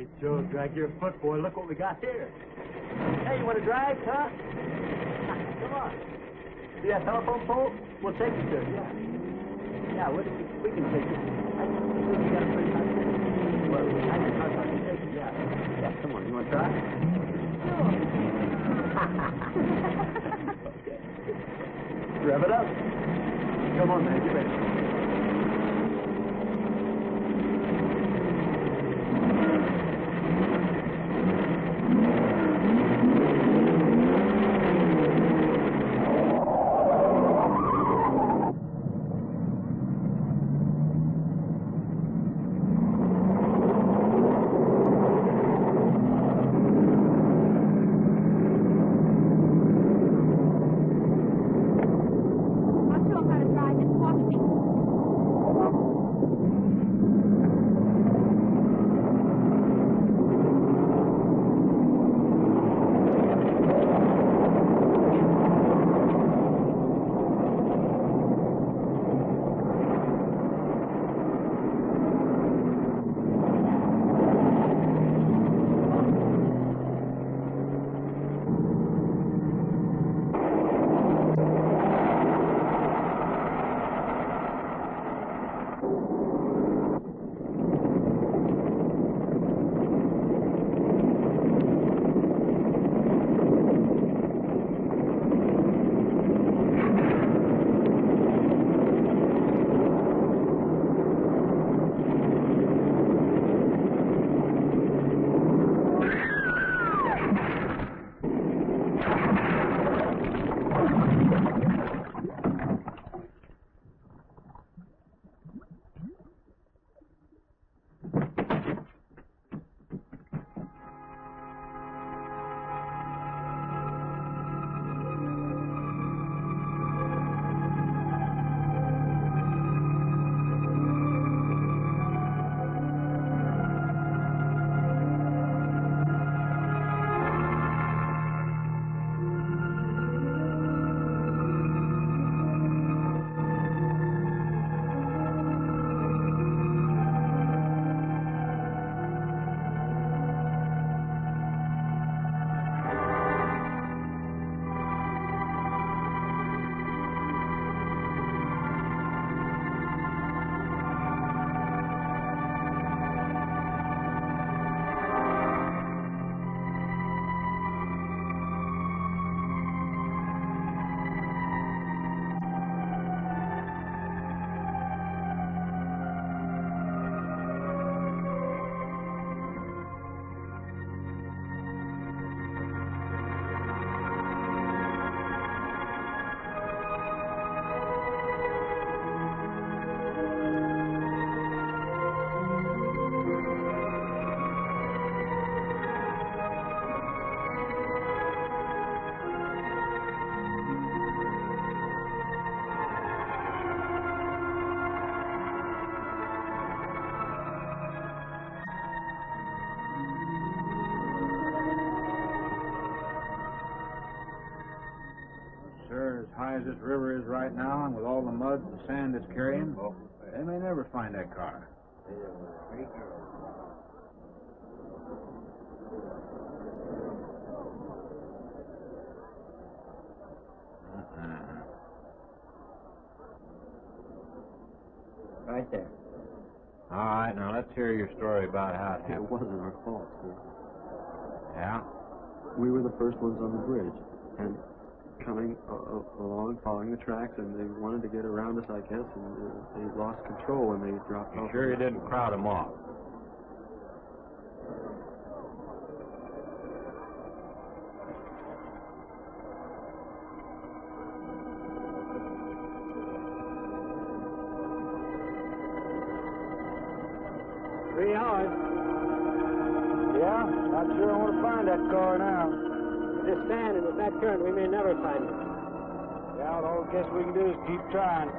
Hey, Joe, drag your foot, boy. Look what we got here. Hey, you want to drag, huh? Come on. See that telephone pole? We'll take you to it, yeah. Yeah, we can take you. I think we got a pretty high ticket. Well, I just thought I could take it, yeah. Yeah, come on. You want to try? Sure. Okay. Rev it up. Come on, man. Get ready. High as this river is right now, and with all the mud and sand it's carrying, well, they may never find that car. Right there. All right, now let's hear your story about how it It happened. wasn't our fault, sir. Yeah? We were the first ones on the bridge, and coming along, following the tracks, and they wanted to get around us, I guess, and they lost control when they dropped off. You sure you didn't crowd them off? Yeah, not sure I want to find that car now. Just standing with that current, we may never find it. Yeah, well, all I guess we can do is keep trying.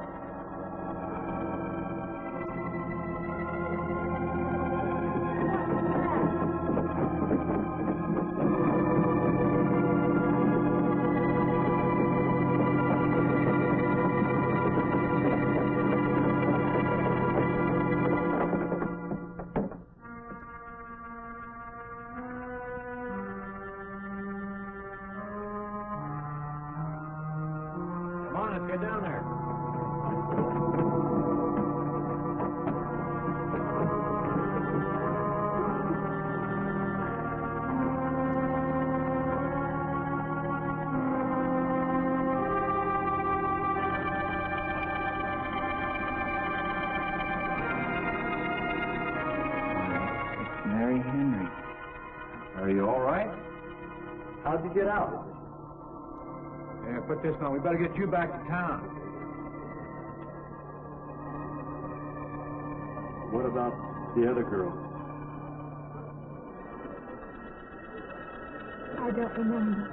Get down there. Mary Henry. Are you all right? How'd you get out? Yeah, put this on. We better get you back to town. What about the other girl? I don't remember.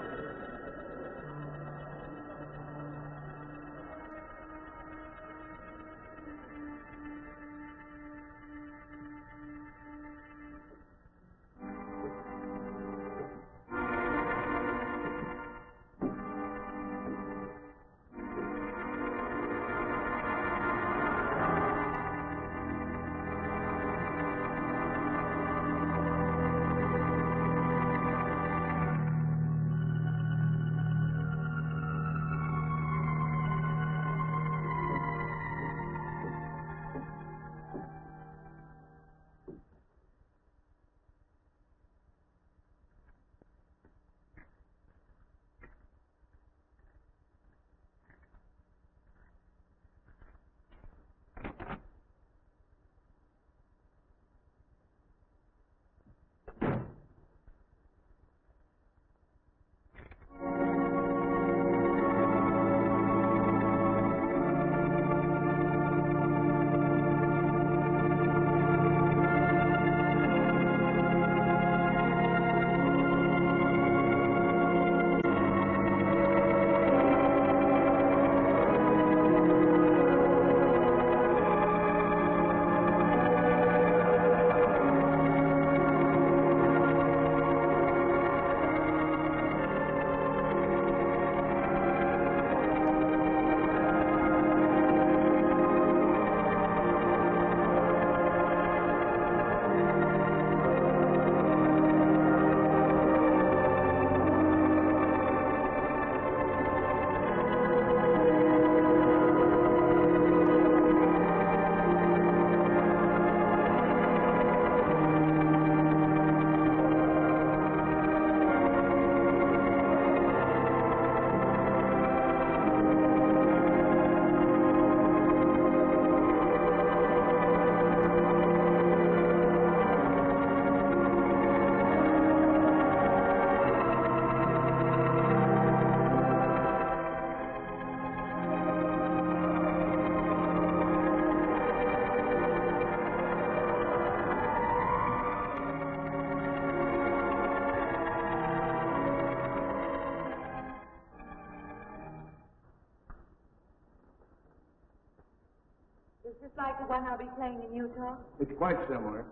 Is this like the one I'll be playing in Utah? It's quite similar.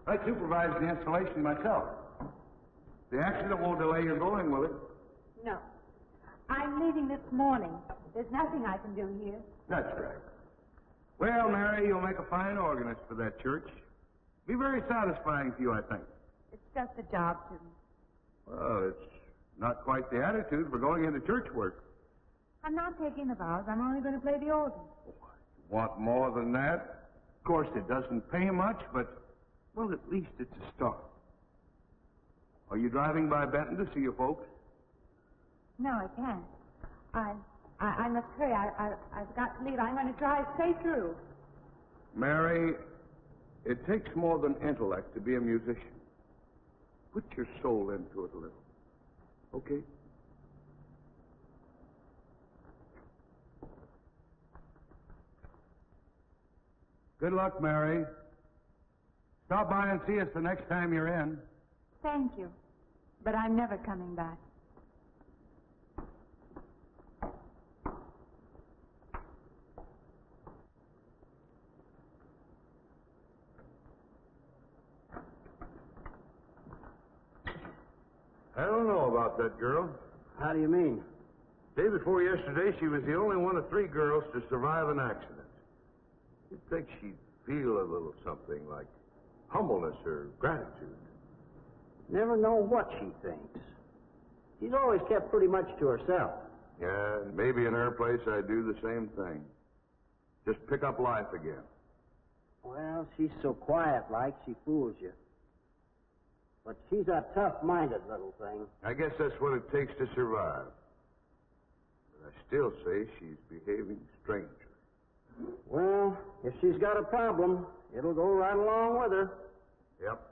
I supervised the installation myself. The accident won't delay your going, will it? No. I'm leaving this morning. There's nothing I can do here. That's right. Well, Mary, you'll make a fine organist for that church. Be very satisfying to you, I think. It's just a job to me. Well, it's not quite the attitude for going into church work. I'm not taking the vows. I'm only going to play the organ. Want more than that? Of course, it doesn't pay much, but, well, at least it's a start. Are you driving by Benton to see your folks? No, I can't. I must hurry. I've got to leave. I'm going to drive straight through. Mary, it takes more than intellect to be a musician. Put your soul into it a little. Okay? Good luck, Mary. Stop by and see us the next time you're in. Thank you. But I'm never coming back. I don't know about that girl. How do you mean? Day before yesterday, she was the only one of 3 girls to survive an accident. You'd think she'd feel a little something like humbleness or gratitude. Never know what she thinks. She's always kept pretty much to herself. Yeah, maybe in her place I'd do the same thing. Just pick up life again. Well, she's so quiet-like, she fools you. But she's a tough-minded little thing. I guess that's what it takes to survive. But I still say she's behaving strangely. Well, if she's got a problem, it'll go right along with her. Yep.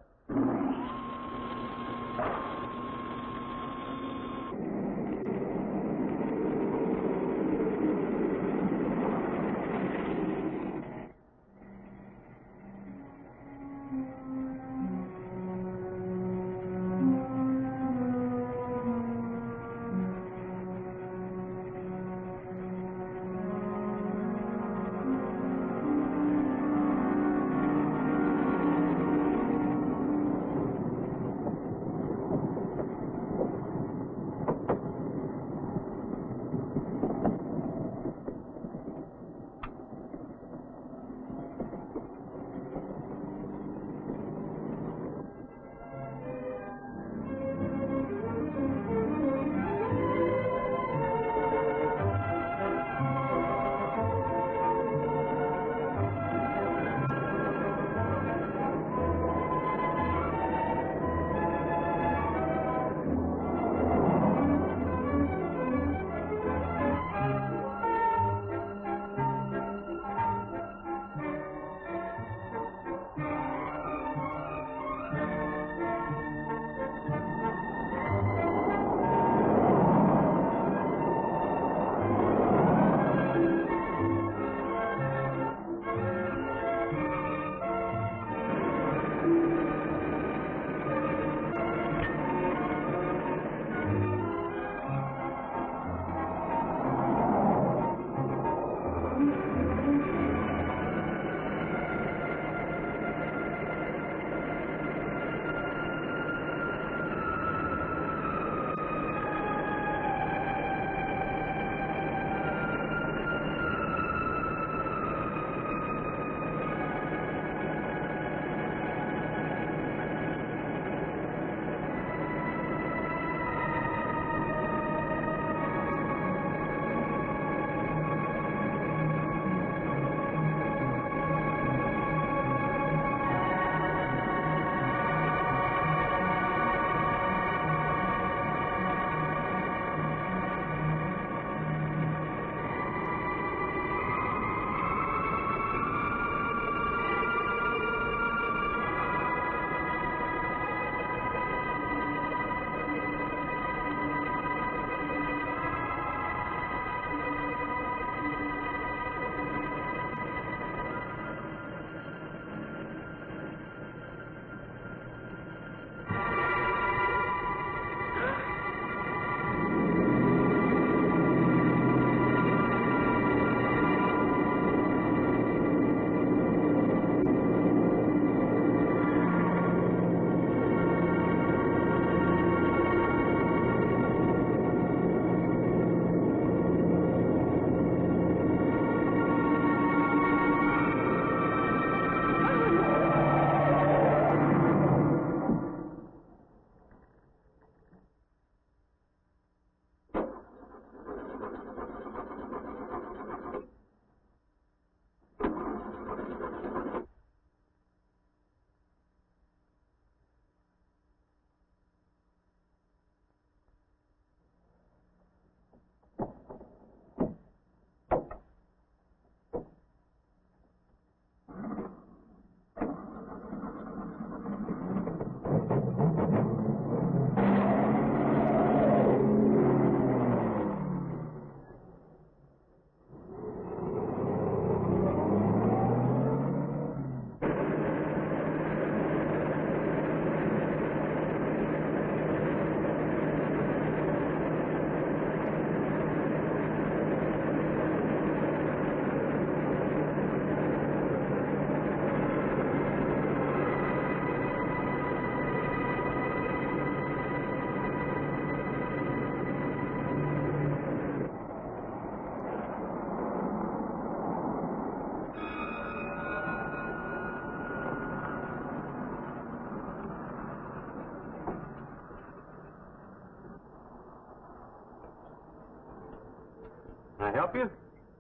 I help you?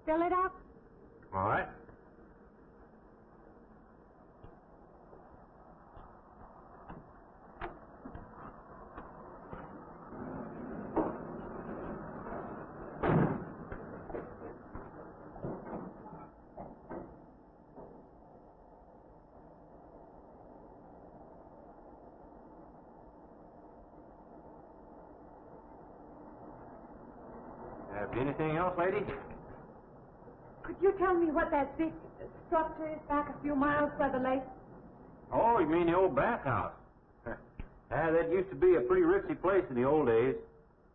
Fill it up? All right. Anything else, lady? Could you tell me what that big structure is back a few miles by the lake? Oh, you mean the old bathhouse? That used to be a pretty ritzy place in the old days.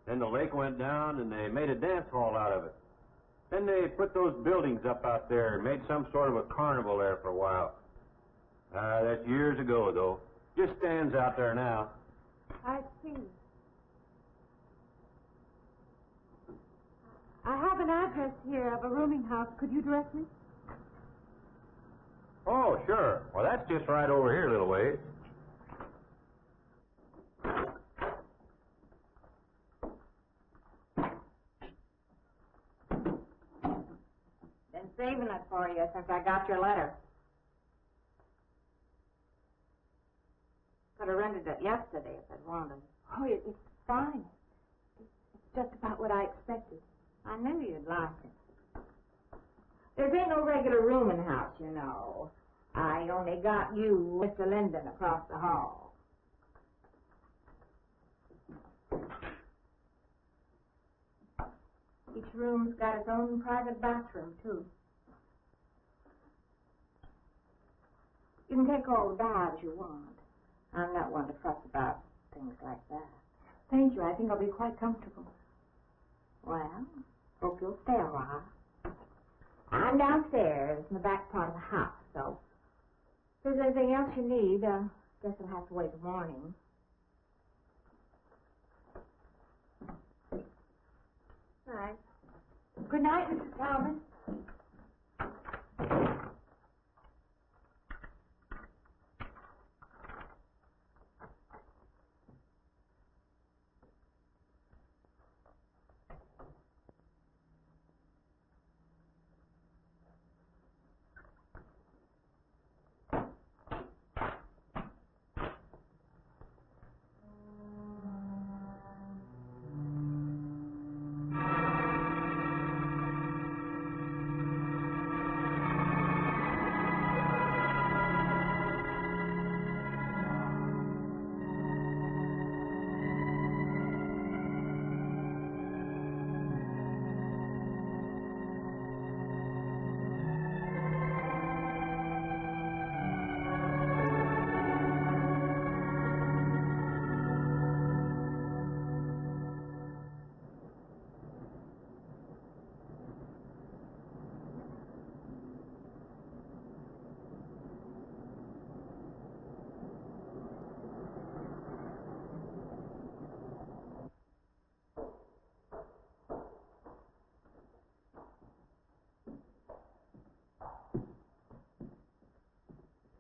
Then the lake went down and they made a dance hall out of it. Then they put those buildings up out there and made some sort of a carnival there for a while. That's years ago, though. Just stands out there now. I see. I have an address here of a rooming house. Could you direct me? Oh, sure. Well, that's just right over here a little ways. Been saving it for you since I got your letter. Could have rented it yesterday if I'd wanted. Oh, it's fine. It's just about what I expected. I knew you'd like it. There ain't no regular rooming house, you know. I only got you, Mr. Linden, across the hall. Each room's got its own private bathroom, too. You can take all the baths you want. I'm not one to fuss about things like that. Thank you. I think I'll be quite comfortable. Well, hope you'll stay a while. I'm downstairs in the back part of the house, so if there's anything else you need, guess I'll have to wait till morning. All right. Good night, Mrs. Talman.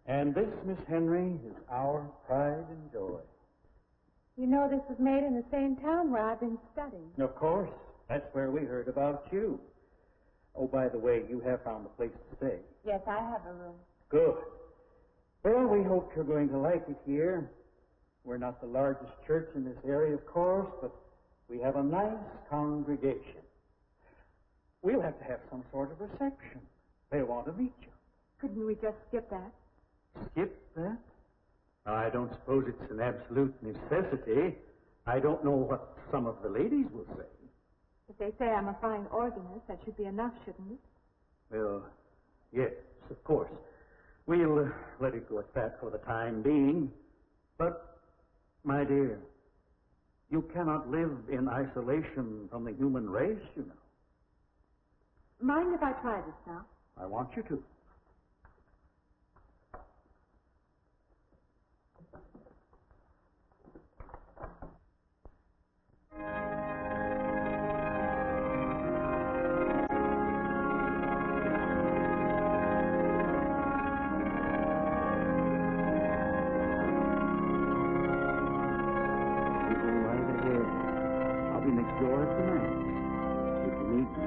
And this, Miss Henry, is our pride and joy. You know this was made in the same town where I've been studying. Of course. That's where we heard about you. Oh, by the way, you have found a place to stay. Yes, I have a room. Good. Well, we hope you're going to like it here. We're not the largest church in this area, of course, but we have a nice congregation. We'll have to have some sort of reception. They'll want to meet you. Couldn't we just skip that? Skip that? I don't suppose it's an absolute necessity. I don't know what some of the ladies will say. If they say I'm a fine organist, that should be enough, shouldn't it? Well, yes, of course. We'll let it go at that for the time being. But, my dear, you cannot live in isolation from the human race, you know. Mind if I try this now? I want you to. I'll be next door tonight, if you need me.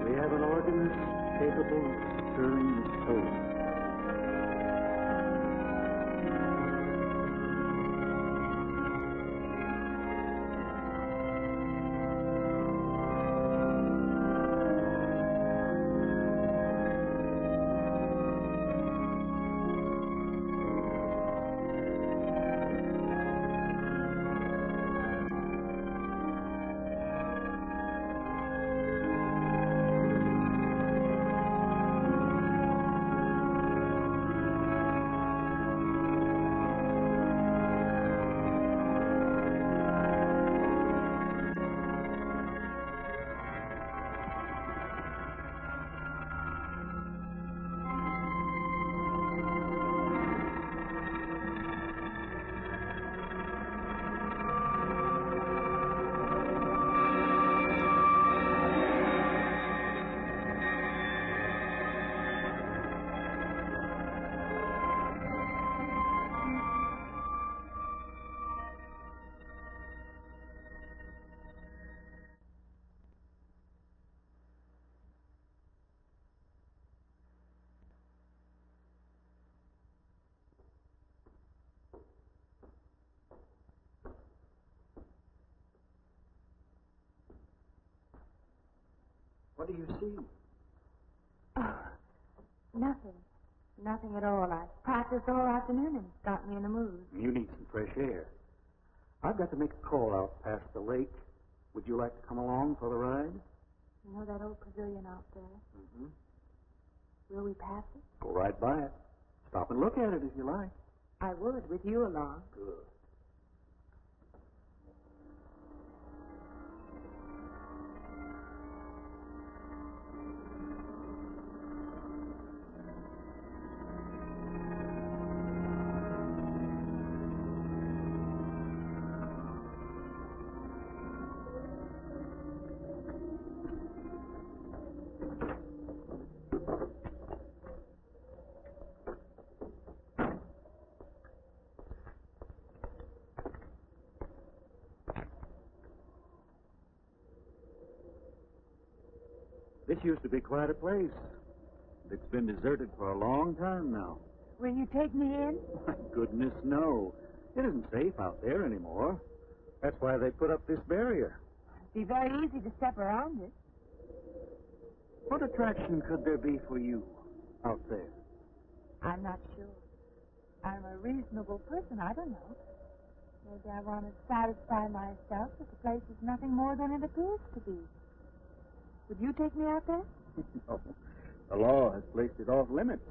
We have an organist capable of stirring the soul. What do you see? Oh, nothing. Nothing at all. I practiced all afternoon and it's got me in the mood. You need some fresh air. I've got to make a call out past the lake. Would you like to come along for the ride? You know that old pavilion out there? Mm-hmm. Will we pass it? Go right by it. Stop and look at it if you like. I would, with you along. Good. This used to be quite a place. It's been deserted for a long time now. Will you take me in? My goodness, no. It isn't safe out there anymore. That's why they put up this barrier. It'd be very easy to step around it. What attraction could there be for you out there? I'm not sure. I'm a reasonable person. I don't know. Maybe I want to satisfy myself that the place is nothing more than it appears to be. Would you take me out there? No. The law has placed it off limits.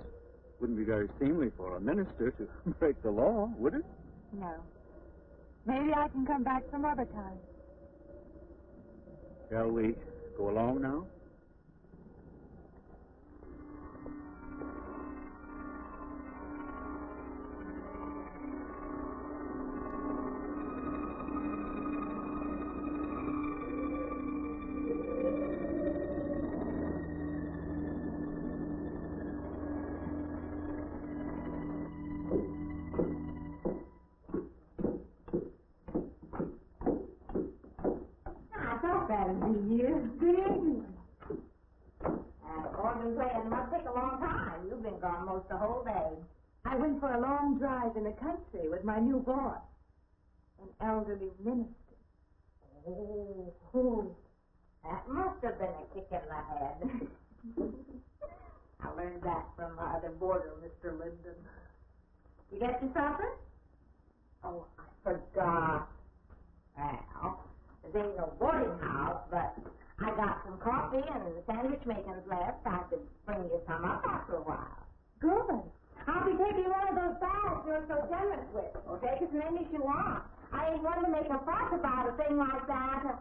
Wouldn't be very seemly for a minister to break the law, would it? No. Maybe I can come back some other time. Shall we go along now? That'd be you. Good evening. Organ playing must take a long time. You've been gone most the whole day. I went for a long drive in the country with my new boss, an elderly minister. Oh, that must have been a kick in the head. I learned that from my other boarder, Mr. Linden. You get your supper? Oh, I forgot. Well, there ain't no boarding house, but I got some coffee and sandwich makings left. I could bring you some up after a while. Good. I'll be taking one of those baths you're so generous with. Well, take as many as you want. I ain't one to make a fuss about a thing like that.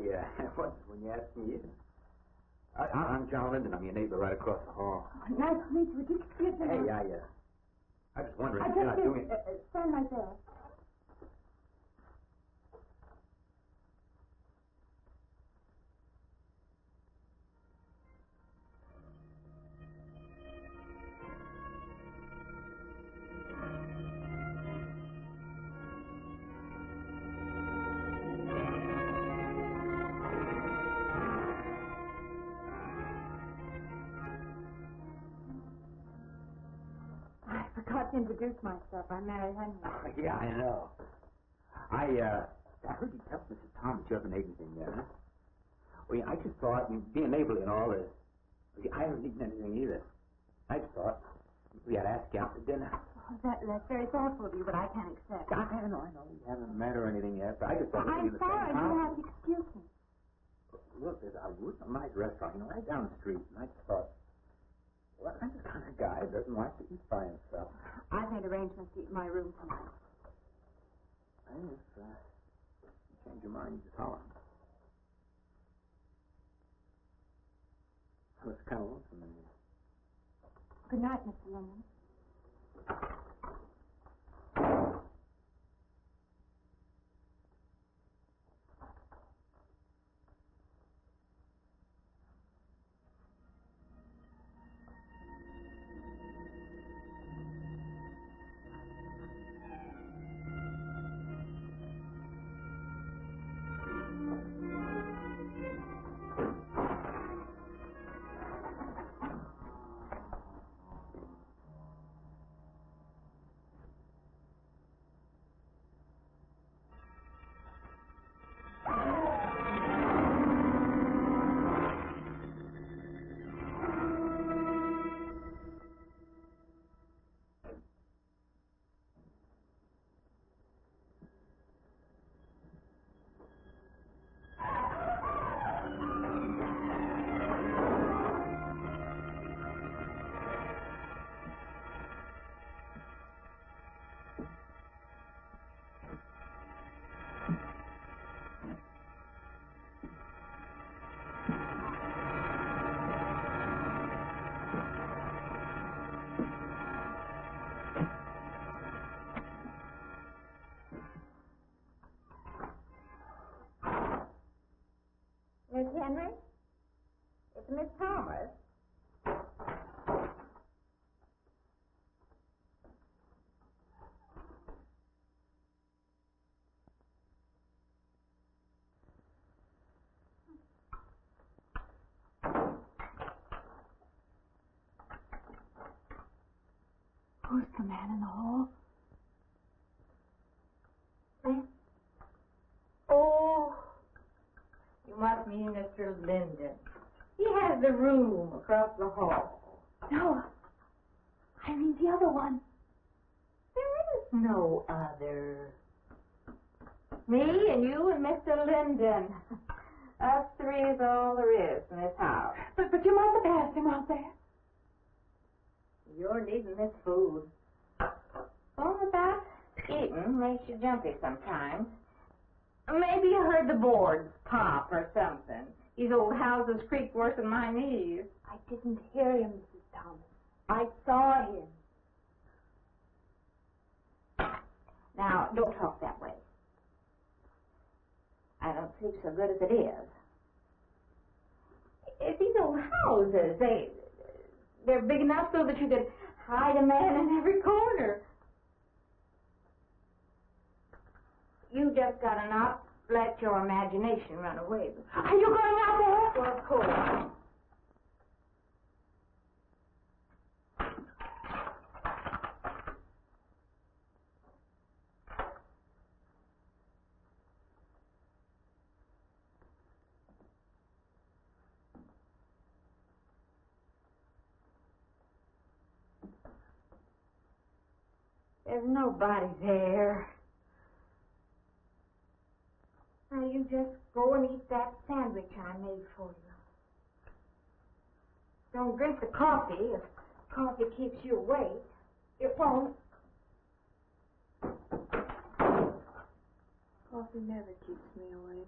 Yeah, when you asked me in. I'm John Linden. I'm your neighbor right across the hall. Oh, nice to meet you. Would you excuse me? Hey, I was wondering if you're not doing... Stand right there. I forgot to introduce myself. I'm Mary Henry. Oh, yeah, I know. I heard you tell Mrs. Tom that you haven't ate anything yet, huh? Well, yeah, I just thought, being neighborly and all this, I haven't eaten anything either. I just thought we had to ask you out to dinner. Oh, that's very thoughtful of you, but I can't accept. I know. We haven't met or anything yet, but I just thought I'm we'd be in the sorry. same You'll house. have to excuse me. Look, there's a real nice restaurant, right down the street, and I just thought, well, I'm the kind of guy that doesn't like to eat by himself. I've made arrangements to eat in my room tonight. Well, if you change your mind, you just holler. I was kind of lonesome in here. Good night, Mr. Linden. Miss Henry? It's Miss Thomas. Who's the man in the hall? Oh, you must mean Mr. Linden. He has the room across the hall. No, I mean the other one. There is no other. Me and you and Mr. Linden. Us three is all there is in this house. But you must have asked him out there. You're needing this food. Only about eating makes you jumpy sometimes. Maybe you heard the boards pop or something. These old houses creak worse than my knees. I didn't hear him, Mrs. Thomas. I saw him. Now, don't talk that way. I don't sleep so good as it is. It's these old houses. They're big enough so that you could hide a man in every corner. You just gotta not let your imagination run away with you. Are you going out there? Well, of course. There's nobody there. Now, you just go and eat that sandwich I made for you. Don't drink the coffee. If coffee keeps you awake, it won't. Coffee never keeps me awake.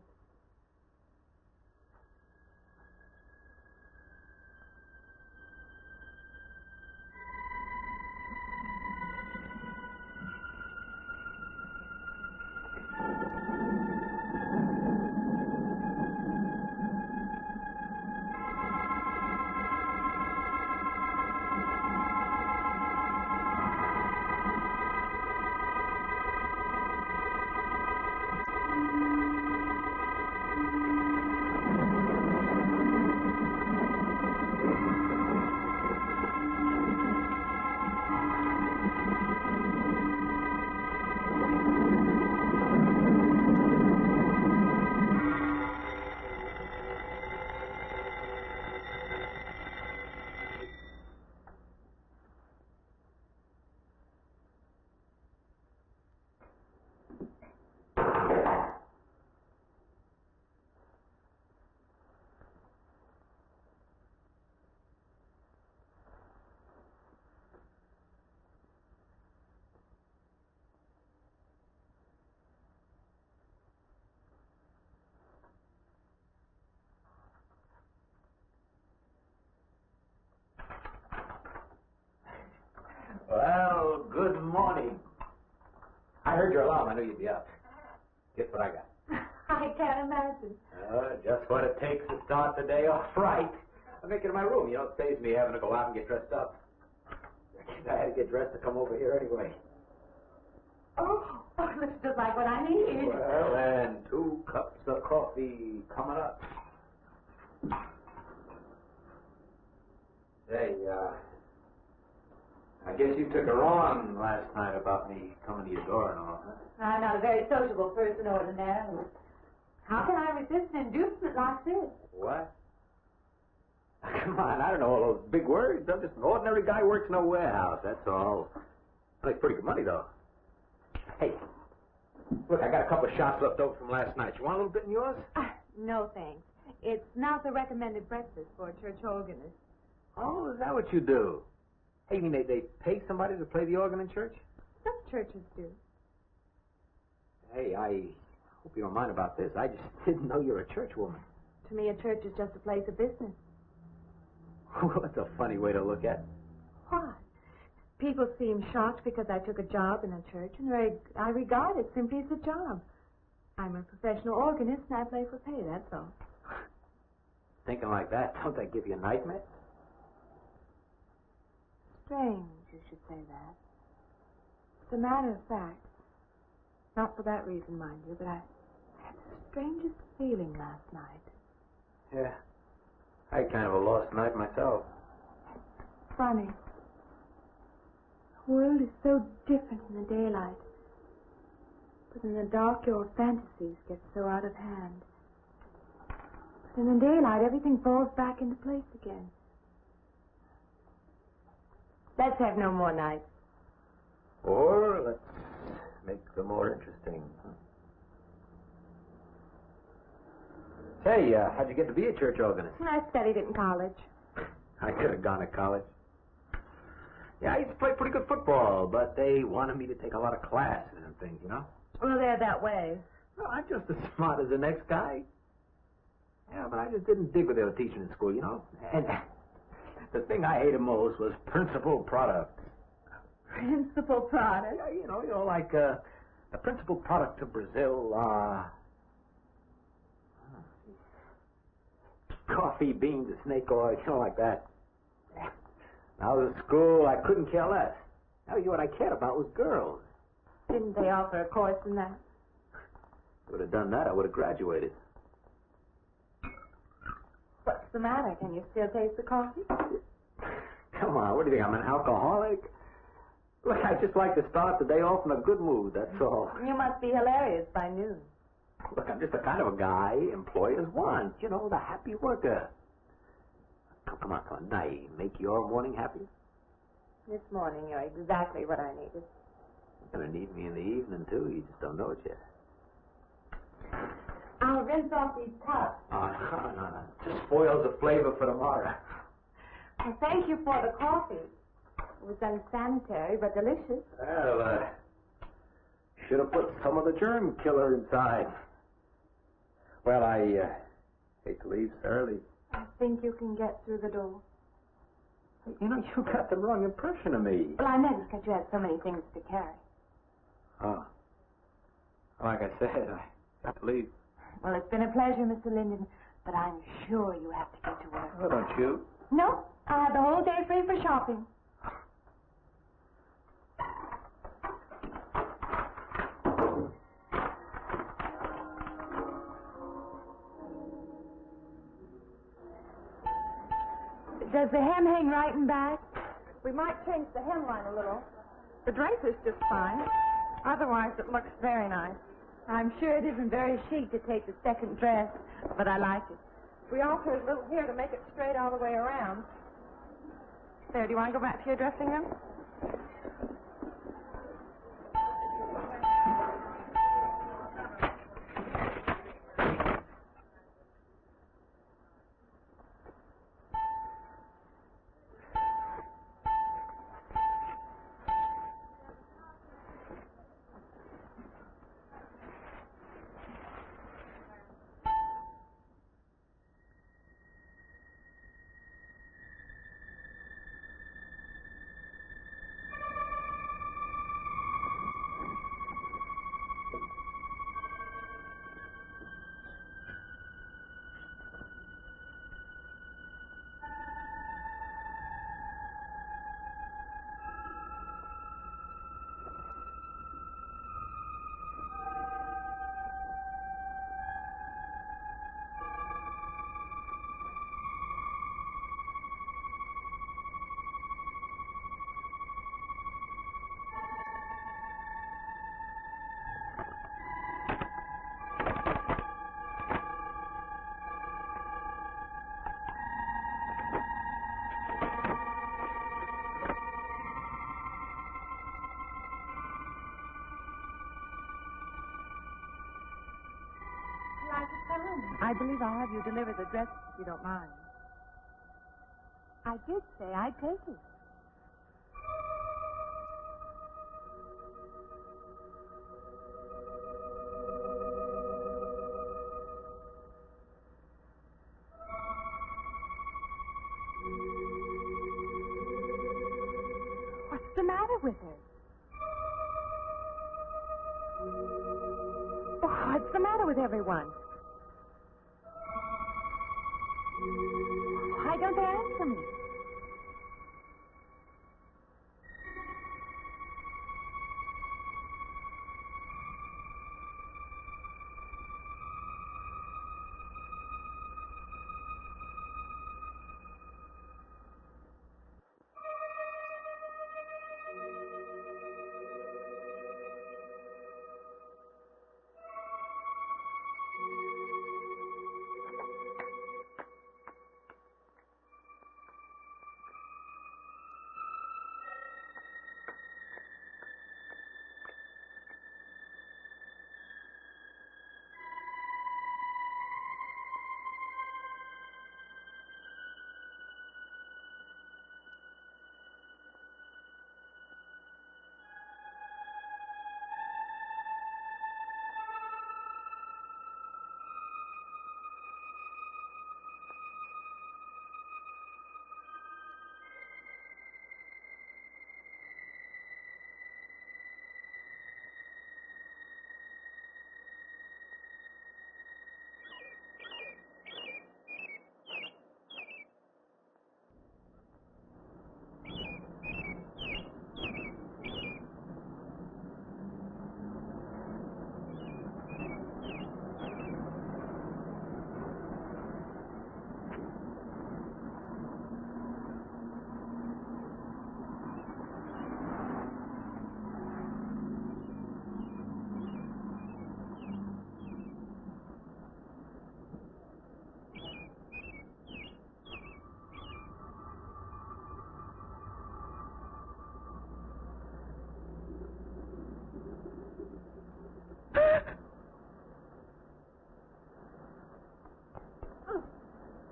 Well, good morning. I heard your alarm. I knew you'd be up. Guess what I got? I can't imagine. Just what it takes to start the day off right. I make it in my room. You know, it saves me having to go out and get dressed up. I had to get dressed to come over here anyway. Oh, looks just like what I need. Well, and 2 cups of coffee coming up. Hey, I guess you took her on last night about me coming to your door and all, huh? I'm not a very sociable person ordinarily. How can I resist an inducement like this? What? Come on, I don't know all those big words. I'm just an ordinary guy who works in a warehouse, that's all. I make pretty good money, though. Hey, look, I got a couple of shots left over from last night. You want a little bit in yours? No, thanks. It's not the recommended breakfast for a church organist. Oh, is that what you do? Hey, you mean they pay somebody to play the organ in church? Some churches do. Hey, I hope you don't mind about this. I just didn't know you're a church woman. To me, a church is just a place of business. Well, that's a funny way to look at it. Why? People seem shocked because I took a job in a church, and I regard it simply as a job. I'm a professional organist, and I play for pay, that's all. Thinking like that, don't that give you a nightmare? Strange you should say that. As a matter of fact, not for that reason, mind you, but I had the strangest feeling last night. Yeah. I had kind of a lost night myself. Funny. The world is so different in the daylight. But in the dark, your fantasies get so out of hand. But in the daylight, everything falls back into place again. Let's have no more nights. Or let's make them more interesting. Hey, how'd you get to be a church organist? I studied it in college. I could have gone to college. Yeah, I used to play pretty good football, but they wanted me to take a lot of classes and things, you know? Well, they're that way. Well, I'm just as smart as the next guy. Yeah, but I just didn't dig what they were teaching in school, you know? And the thing I hated most was principal product. Principal product? Yeah, you know, like the principal product of Brazil, coffee, beans, snake oil, you know, like that. When I was at school, I couldn't care less. Now, what I cared about was girls. Didn't they offer a course in that? If I would have done that, I would have graduated. What's the matter? Can you still taste the coffee? Come on, what do you think, I'm an alcoholic? Look, I just like to start the day off in a good mood, that's all. You must be hilarious by noon. Look, I'm just the kind of a guy employers want. You know, the happy worker. Come on. Now, make your morning happy? This morning, you're exactly what I needed. You're going to need me in the evening, too. You just don't know it yet. I'll rinse off these cups. Oh, no. Just spoils the flavor for tomorrow. Well, thank you for the coffee. It was unsanitary, but delicious. Well, should have put some of the germ killer inside. Well, I hate to leave so early. I think you can get through the door. You know, you got the wrong impression of me. Well, I noticed that you had so many things to carry. Oh. Like I said, I got to leave. Well, it's been a pleasure, Mr. Linden, but I'm sure you have to get to work. Oh, don't you? No, I have the whole day free for shopping. Does the hem hang right and back? We might change the hemline a little. The draper's just fine. Otherwise, it looks very nice. I'm sure it isn't very chic to take the second dress, but I like it. We altered a little here to make it straight all the way around. There, do you want to go back to your dressing room? I believe I'll have you deliver the dress if you don't mind. I did say I'd take it. What's the matter with her? Oh, what's the matter with everyone? Why don't they answer me?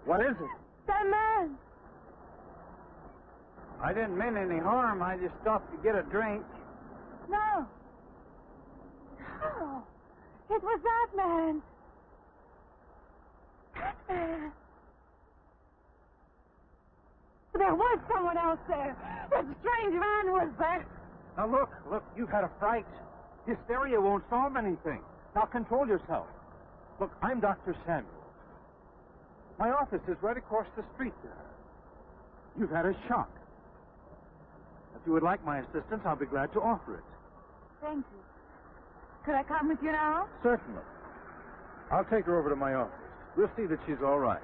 What is it? That man. I didn't mean any harm. I just stopped to get a drink. No. Oh, it was that man. That man. There was someone else there. That strange man was there. Now, look, you've had a fright. Hysteria won't solve anything. Now, control yourself. Look, I'm Dr. Samuels. My office is right across the street there. You've had a shock. If you would like my assistance, I'll be glad to offer it. Thank you. Could I come with you now? Certainly. I'll take her over to my office. We'll see that she's all right.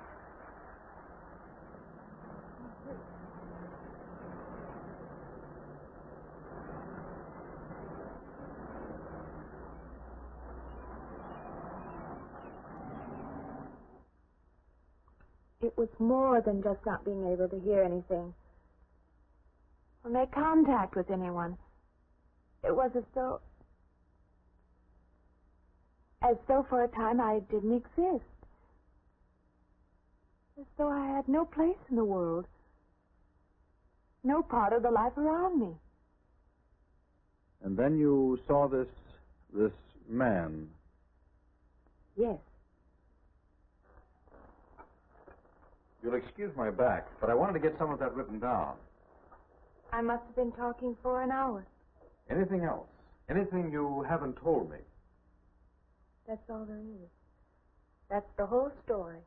It was more than just not being able to hear anything or make contact with anyone. It was as though for a time I didn't exist. As though I had no place in the world. No part of the life around me. And then you saw this man. Yes. You'll excuse my back, but I wanted to get some of that written down. I must have been talking for an hour. Anything else? Anything you haven't told me? That's all there is. That's the whole story.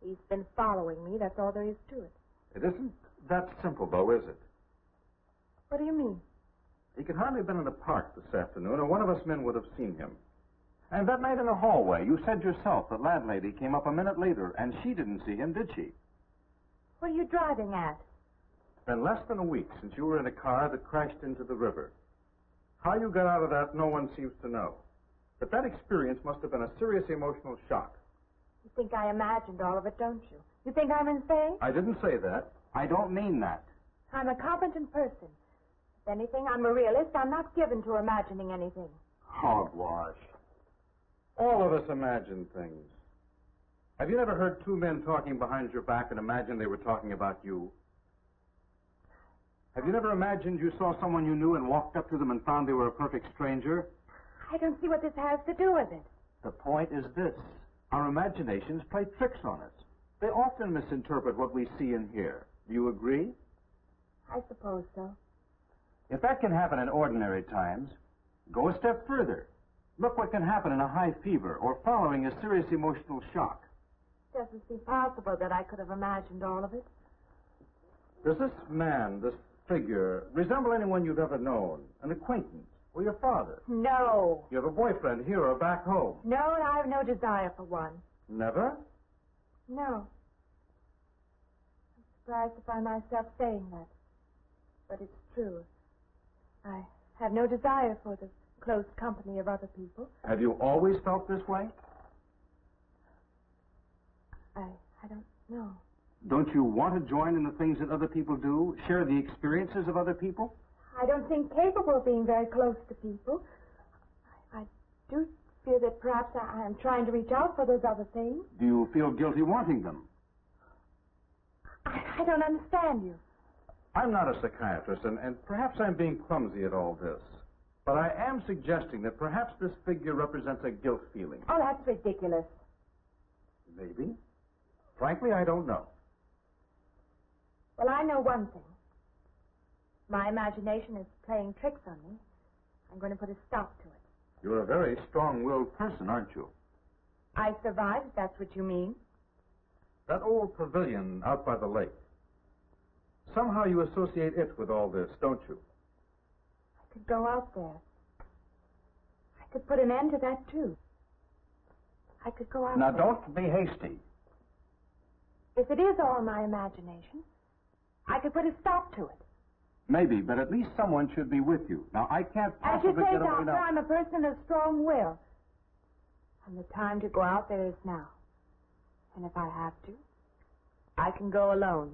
He's been following me. That's all there is to it. It isn't that simple, though, is it? What do you mean? He could hardly have been in the park this afternoon, or one of us men would have seen him. And that night in the hallway, you said yourself the landlady came up a minute later, and she didn't see him, did she? What are you driving at? It's been less than a week since you were in a car that crashed into the river. How you got out of that, no one seems to know. But that experience must have been a serious emotional shock. You think I imagined all of it, don't you? You think I'm insane? I didn't say that. I don't mean that. I'm a competent person. If anything, I'm a realist. I'm not given to imagining anything. Hogwash. All of us imagine things. Have you never heard two men talking behind your back and imagined they were talking about you? Have you never imagined you saw someone you knew and walked up to them and found they were a perfect stranger? I don't see what this has to do with it. The point is this. Our imaginations play tricks on us. They often misinterpret what we see and hear. Do you agree? I suppose so. If that can happen in ordinary times, go a step further. Look what can happen in a high fever or following a serious emotional shock. It doesn't seem possible that I could have imagined all of it. Does this man, this figure, resemble anyone you've ever known? An acquaintance? Or your father? No. You have a boyfriend here or back home? No, and I have no desire for one. Never? No. I'm surprised to find myself saying that. But it's true. I have no desire for the close company of other people. Have you always felt this way? I don't know. Don't you want to join in the things that other people do? Share the experiences of other people? I don't think capable of being very close to people. I do feel that perhaps I am trying to reach out for those other things. Do you feel guilty wanting them? I don't understand you. I'm not a psychiatrist, and perhaps I'm being clumsy at all this. But I am suggesting that perhaps this figure represents a guilt feeling. Oh, that's ridiculous. Maybe. Frankly, I don't know. Well, I know one thing. My imagination is playing tricks on me. I'm going to put a stop to it. You're a very strong-willed person, aren't you? I survived, if that's what you mean. That old pavilion out by the lake. Somehow you associate it with all this, don't you? I could go out there. I could put an end to that, too. I could go out Now, there. don't be hasty. If it is all my imagination, I could put a stop to it. Maybe, but at least someone should be with you. Now, I can't As you possibly say, get away Doctor, now. I'm a person of strong will. And the time to go out there is now. And if I have to, I can go alone.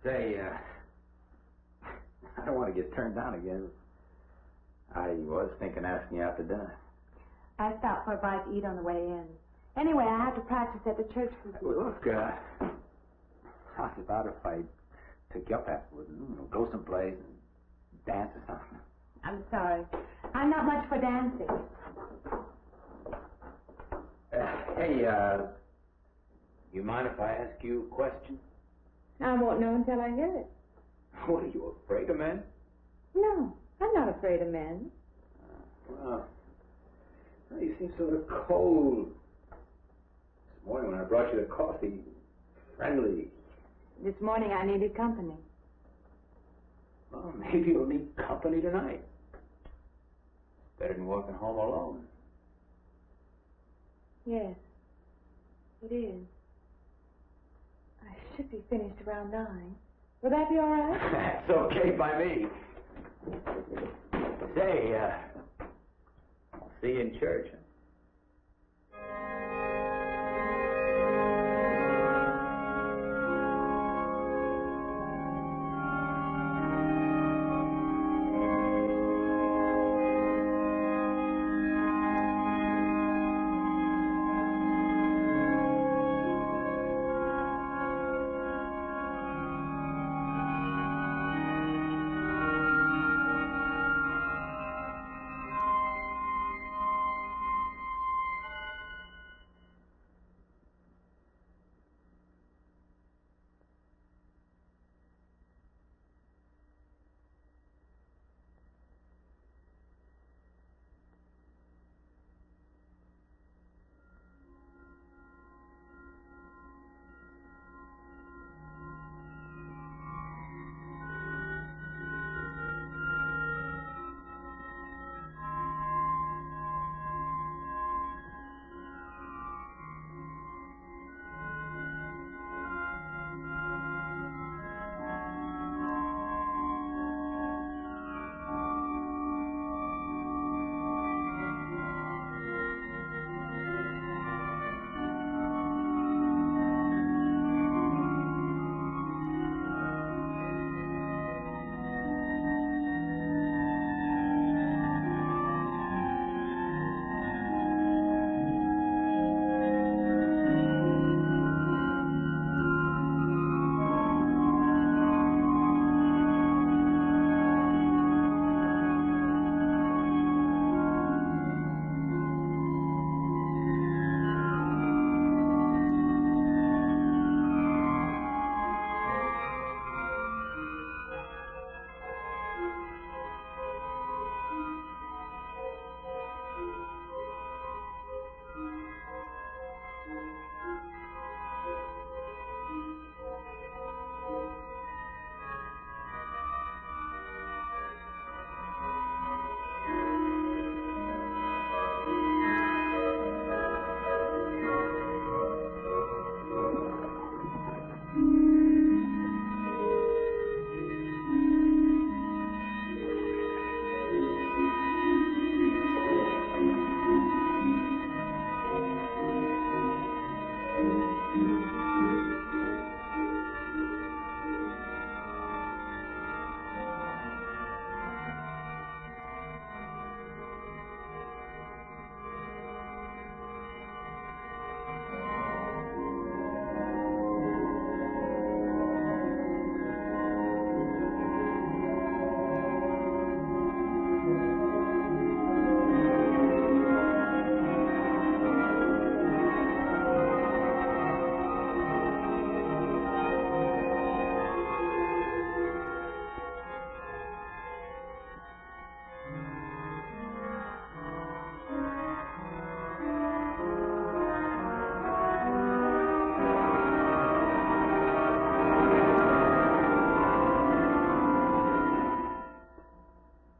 Say, I don't want to get turned down again. I was thinking of asking you out to dinner. I stopped for a bite to eat on the way in. Anyway, I have to practice at the church for Well, look, how's about if I took you up afterwards and go someplace and dance or something? I'm sorry. I'm not much for dancing. Hey, you mind if I ask you a question? I won't know until I hear it. What, are you afraid of men? No, I'm not afraid of men. Well, you seem sort of cold. This morning when I brought you the coffee, friendly. This morning I needed company. Well, maybe you'll need company tonight. Better than walking home alone. Yes, it is. I should be finished around 9. Will that be all right? That's okay by me. Say, I'll see you in church.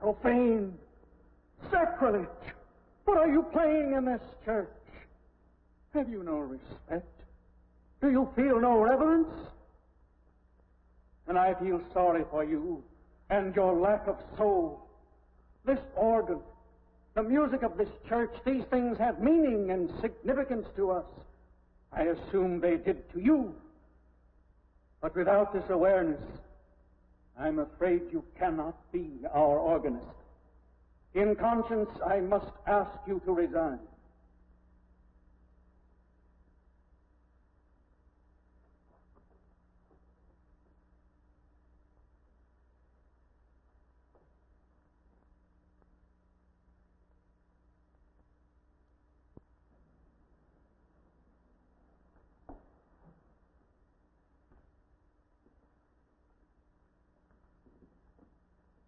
Profane, sacrilege. What are you playing in this church? Have you no respect? Do you feel no reverence? And I feel sorry for you and your lack of soul. This organ, the music of this church, these things have meaning and significance to us. I assume they did to you. But without this awareness, I'm afraid you cannot be our organist. In conscience, I must ask you to resign.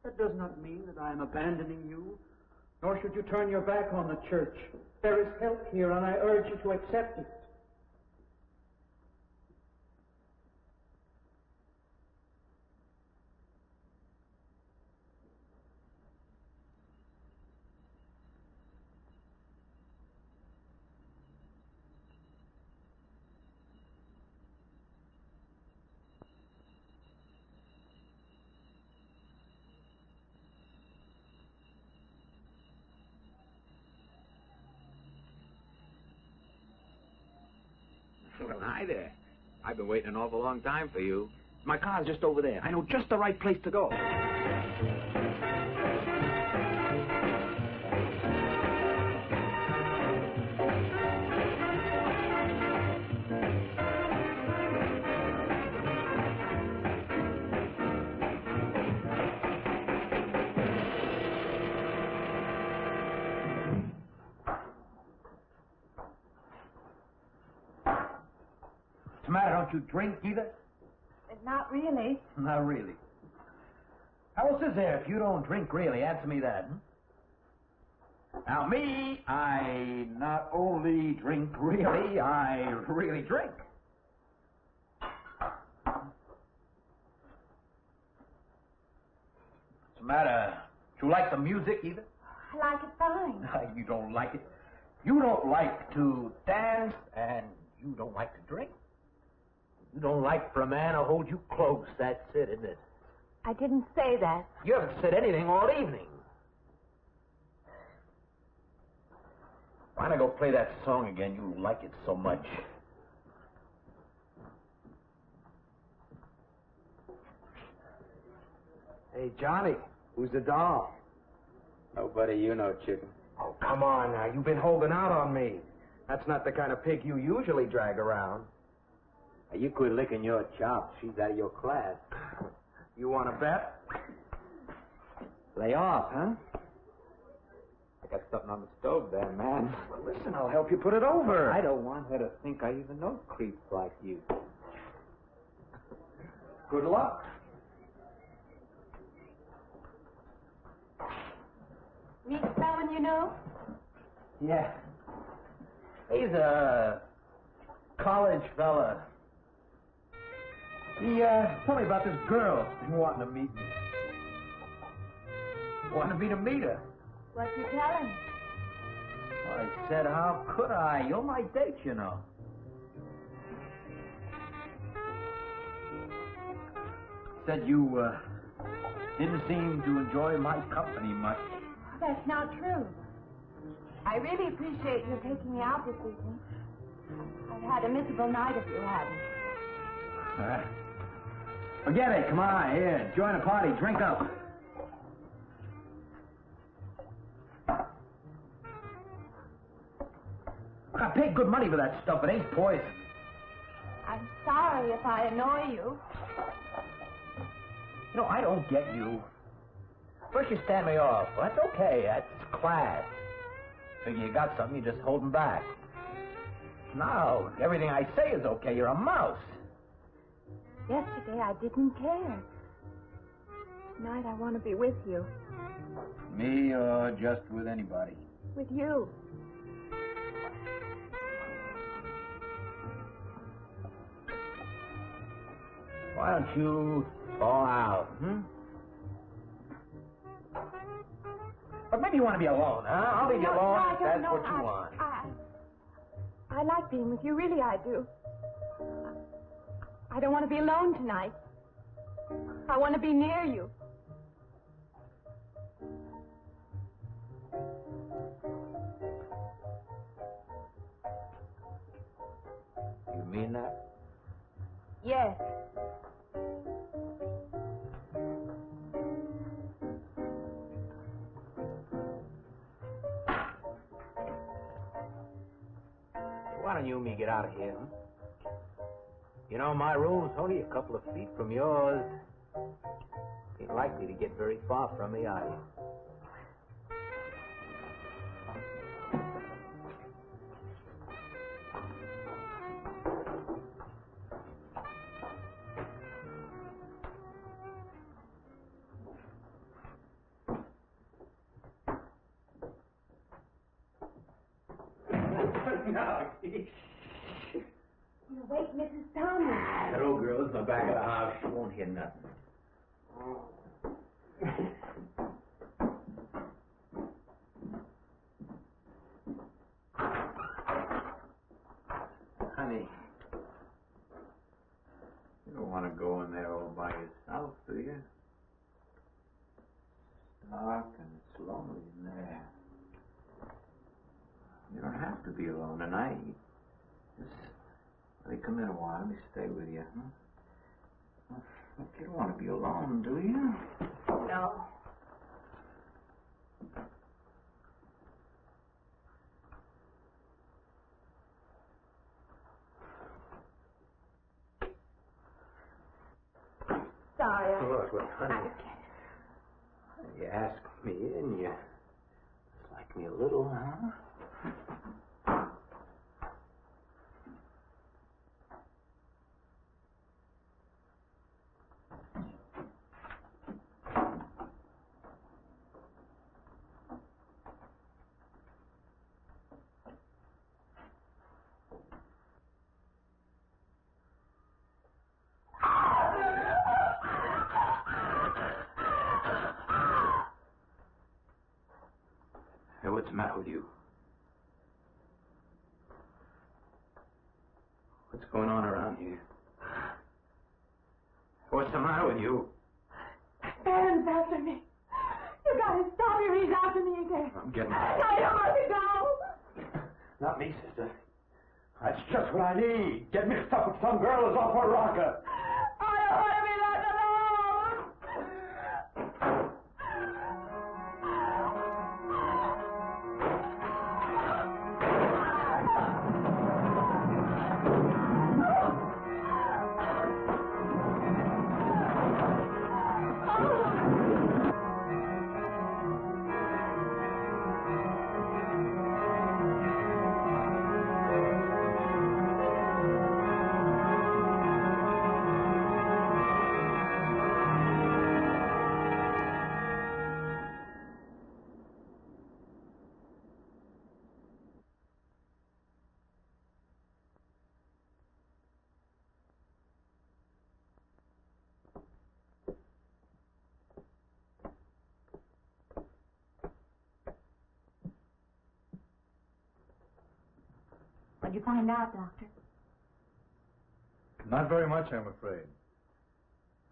That does not mean that I am abandoning you, nor should you turn your back on the church. There is help here, and I urge you to accept it. Well, hi there. I've been waiting an awful long time for you. My car's just over there. I know just the right place to go. What's the matter? Don't you drink either? Not really. Not really. How else is there if you don't drink really? Answer me that. Now, me, I not only drink really, I really drink. What's the matter? Do you like the music either? I like it fine. You don't like it. You don't like to dance, and you don't like to drink. You don't like for a man to hold you close. That's it, isn't it? I didn't say that. You haven't said anything all evening. Why don't I go play that song again? You like it so much. Hey, Johnny, who's the doll? Nobody you know, chicken. Oh, come on now. You've been holding out on me. That's not the kind of pig you usually drag around. Now, you quit licking your chops. She's out of your class. You want to bet? Lay off, huh? I got something on the stove there, man. Well, listen, I'll help you put it over. I don't want her to think I even know creeps like you. Good luck. Meet someone you know? Yeah. He's a college fella. He told me about this girl wanting to meet me. Wanted me to meet her. What'd you tell him? Well, I said, how could I? You're my date, you know. Said you didn't seem to enjoy my company much. That's not true. I really appreciate you taking me out this evening. I've had a miserable night if you hadn't. Forget it. Come on, here. Join the party. Drink up. I paid good money for that stuff. It ain't poison. I'm sorry if I annoy you. You know, I don't get you. First you stand me off. Well, that's okay. That's class. Figure you got something, you're just holding back. Now, everything I say is okay. You're a mouse. Yesterday I didn't care. Tonight I want to be with you. Me or just with anybody? With you. Why don't you fall out, But maybe you want to be alone, huh? I'll leave you alone if that's what you want. I like being with you, really I do. I don't want to be alone tonight. I want to be near you. You mean that? Yes. get out of here, You know, my room's only a couple of feet from yours. Ain't likely to get very far from me, are you? You wake Mrs. Thomas. That old girl's in the back of the house. She won't hear nothing. Honey, you don't want to go in there all by yourself, do you? It's dark and it's lonely in there. You don't have to be alone tonight. Just let me come in a while. Let me stay with you, huh? Look, you don't want to be alone, do you? No. Sorry. Look, honey. You asked me in, you like me a little, huh? Hey, what's the matter with you? What's going on around here? What's the matter with you? Aaron's after me. You gotta stop him. He's after me again. I'm getting... I don't want to go. Not me, sister. That's just what I need. Get mixed up with some girl who's off her rocker. I don't want to be left alone. What'd you find out, Doctor? Not very much, I'm afraid.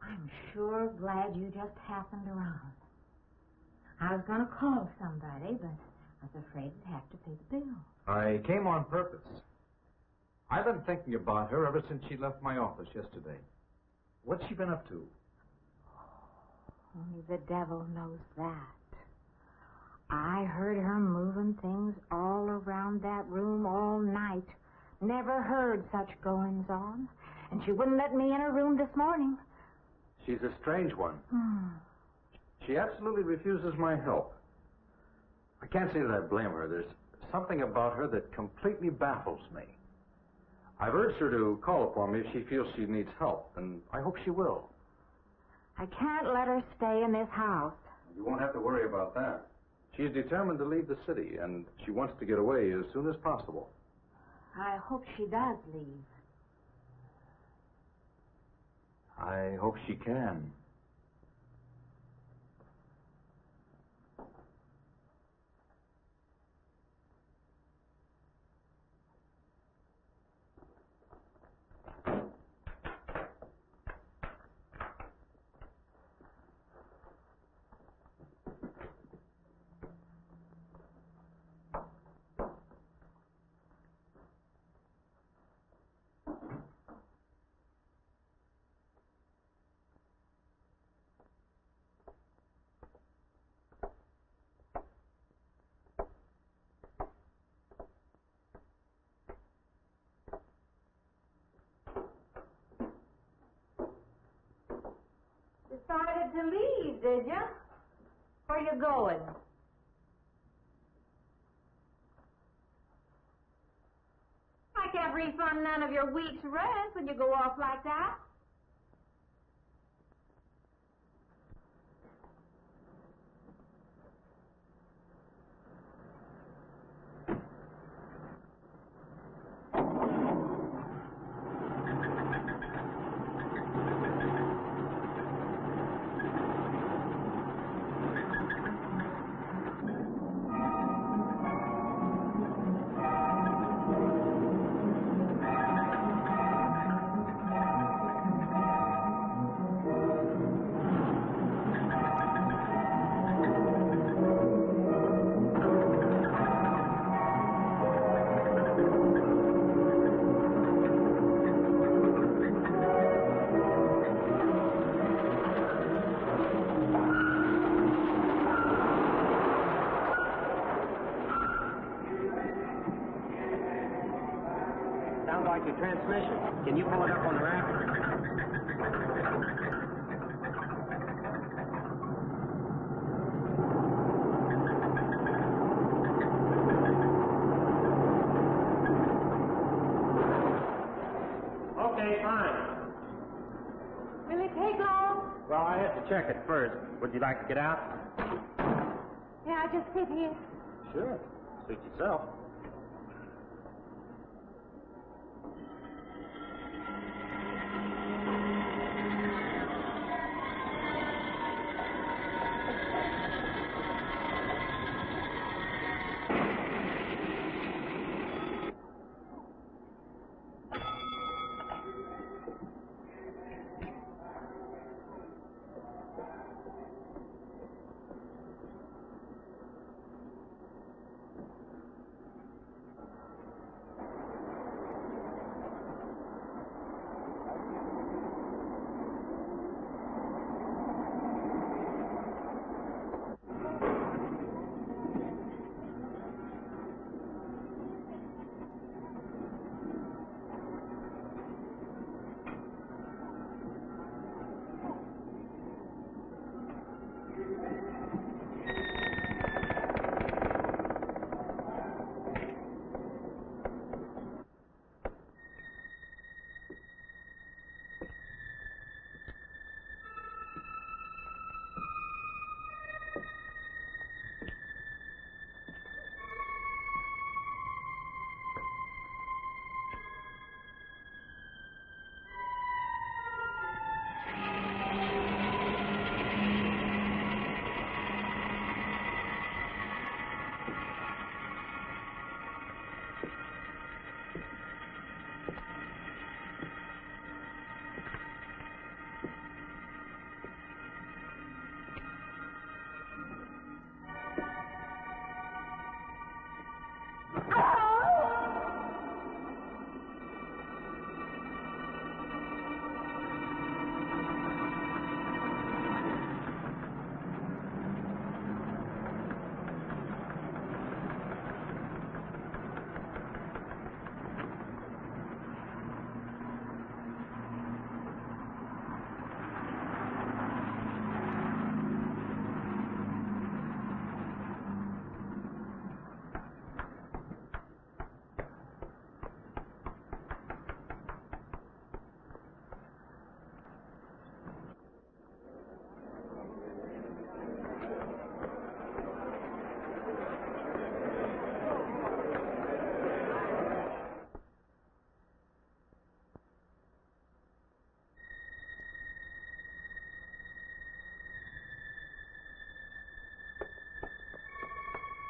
I'm sure glad you just happened around. I was going to call somebody, but I was afraid I'd have to pay the bill. I came on purpose. I've been thinking about her ever since she left my office yesterday. What's she been up to? Only the devil knows that. I heard her moving things all around that room all night. Never heard such goings on. And she wouldn't let me in her room this morning. She's a strange one. She absolutely refuses my help. I can't say that I blame her. There's something about her that completely baffles me. I've urged her to call upon me if she feels she needs help, and I hope she will. I can't let her stay in this house. You won't have to worry about that. She's determined to leave the city, and she wants to get away as soon as possible. I hope she does leave. I hope she can. Decided to leave, did you? Where you going? I can't refund none of your week's rent when you go off like that. Sounds like your transmission. Can you pull it up on the rack? Okay, fine. Will it take long? Well, I have to check it first. Would you like to get out? Yeah, just sit here. Sure. Suit yourself.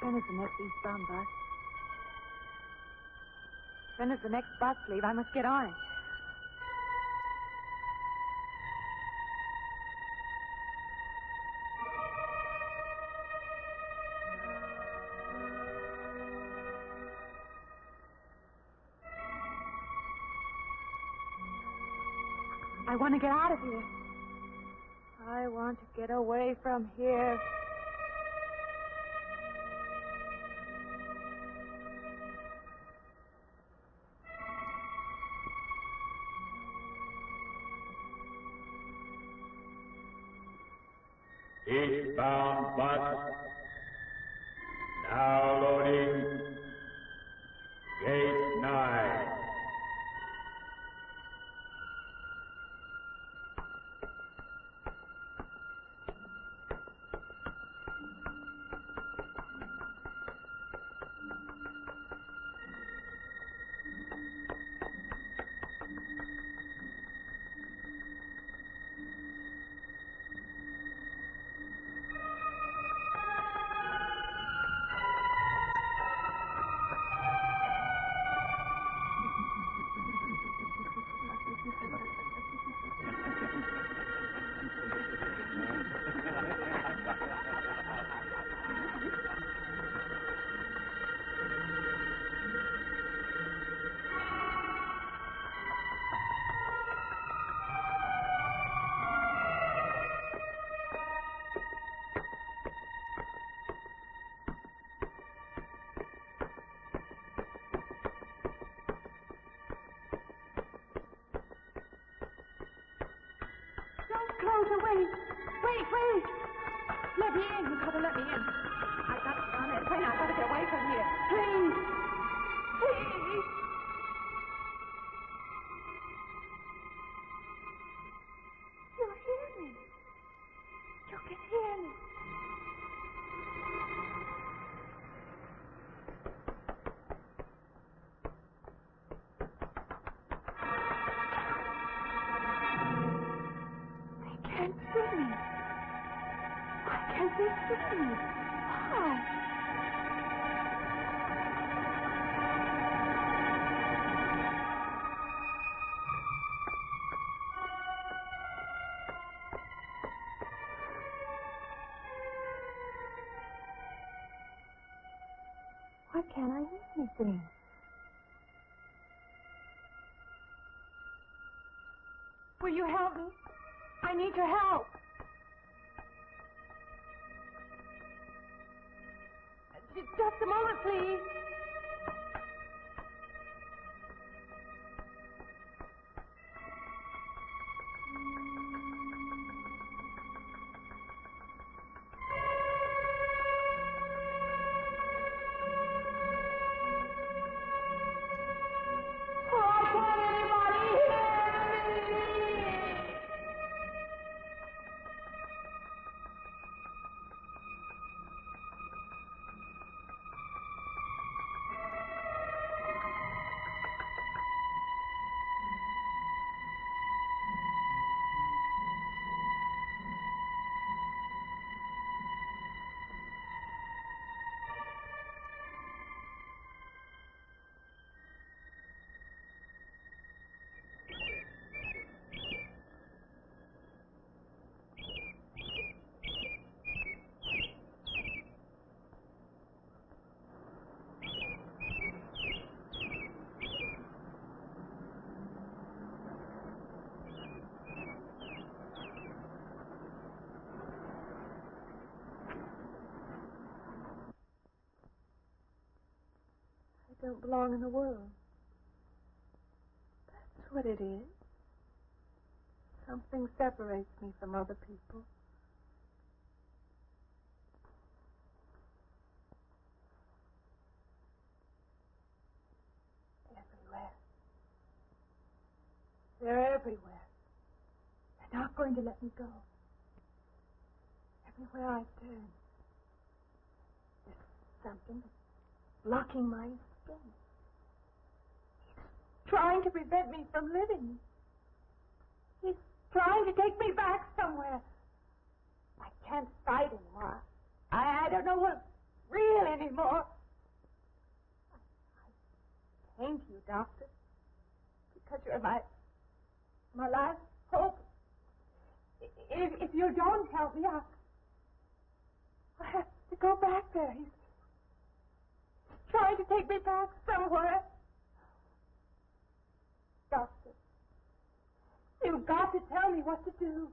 When is the next eastbound bus? When does the next bus leave? I must get on it. I want to get out of here. I want to get away from here. Eastbound bus. Now loading. Gate 9. Wait! Let me in. You gotta let me in. I've got to get on that train. I've got to get away from here. Please! You hear me? You can hear me. They can't see me. Why can't they see me? Why? Why can't I hear anything? Will you help me? I need your help. Just a moment, please. I don't belong in the world. That's what it is. Something separates me from other people. Everywhere. They're everywhere. They're not going to let me go. Everywhere I turn, there's something blocking my skin. He's trying to prevent me from living. He's trying to take me back somewhere. I can't fight anymore. I don't know what's real anymore. I thank you, Doctor, because you're my last hope. If you don't help me, I have to go back there. He's trying to take me back somewhere. Doctor, you've got to tell me what to do.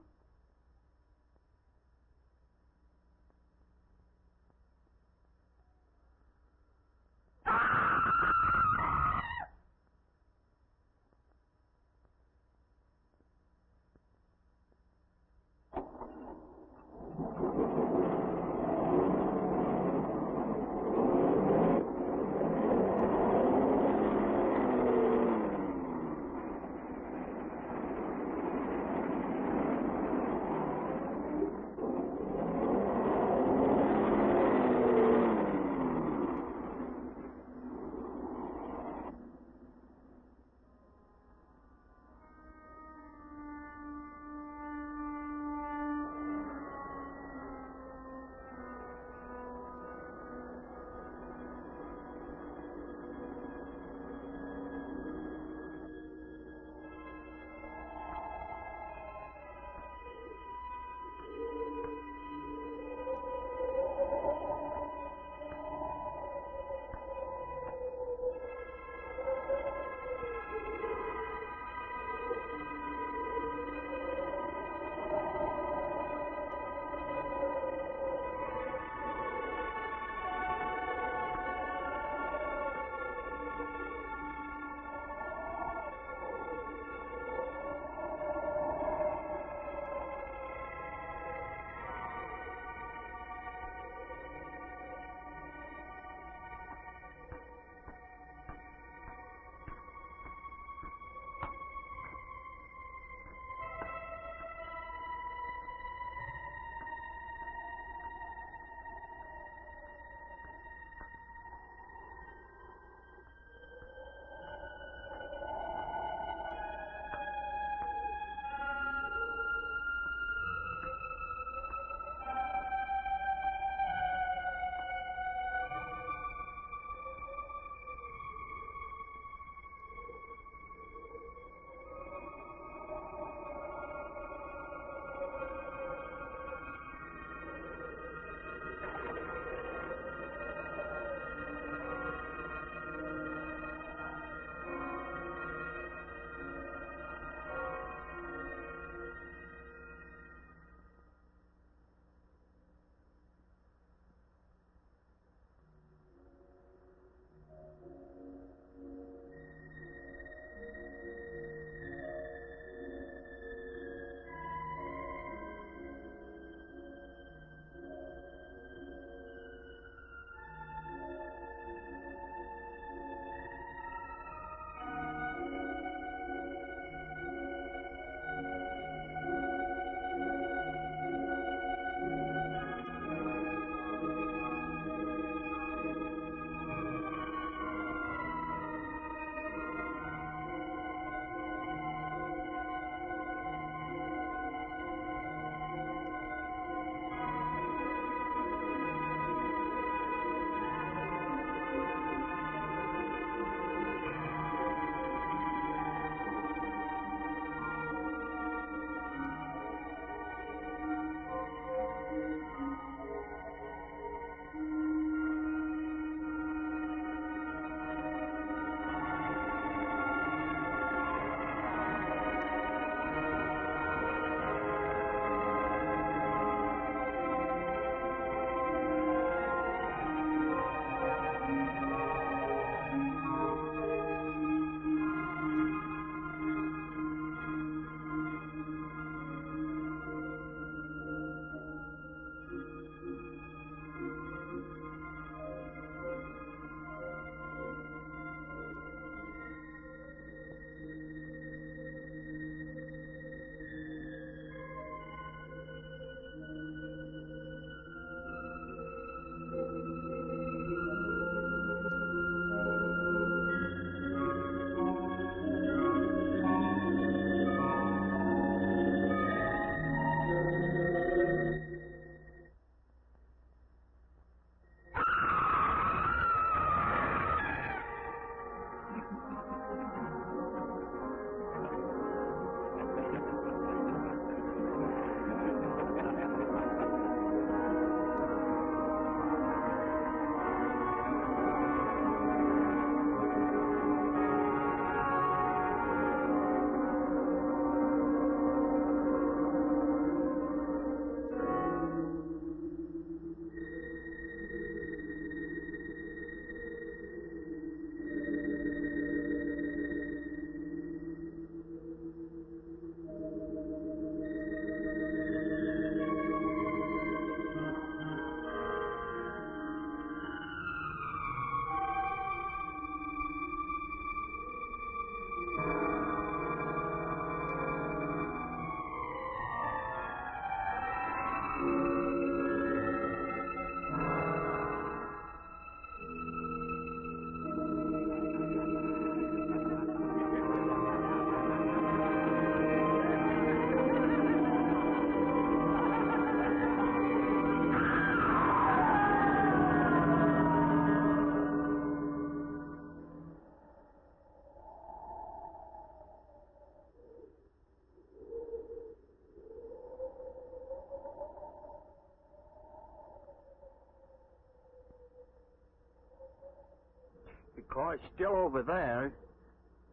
The car's still over there,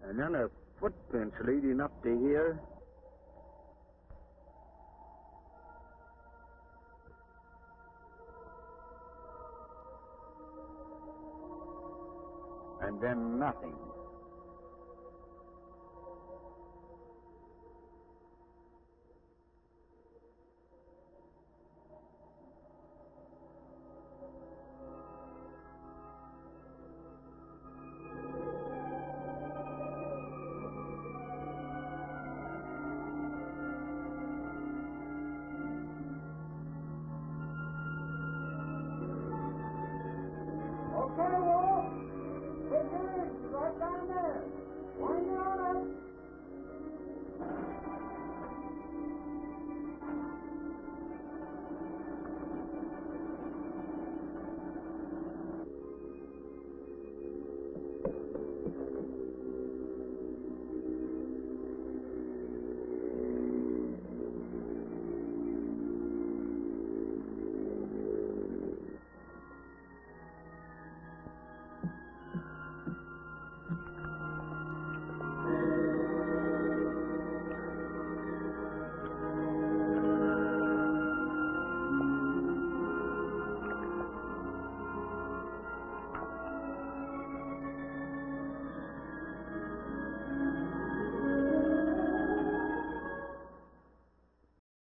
and then a footprints leading up to here. And then nothing. Okay,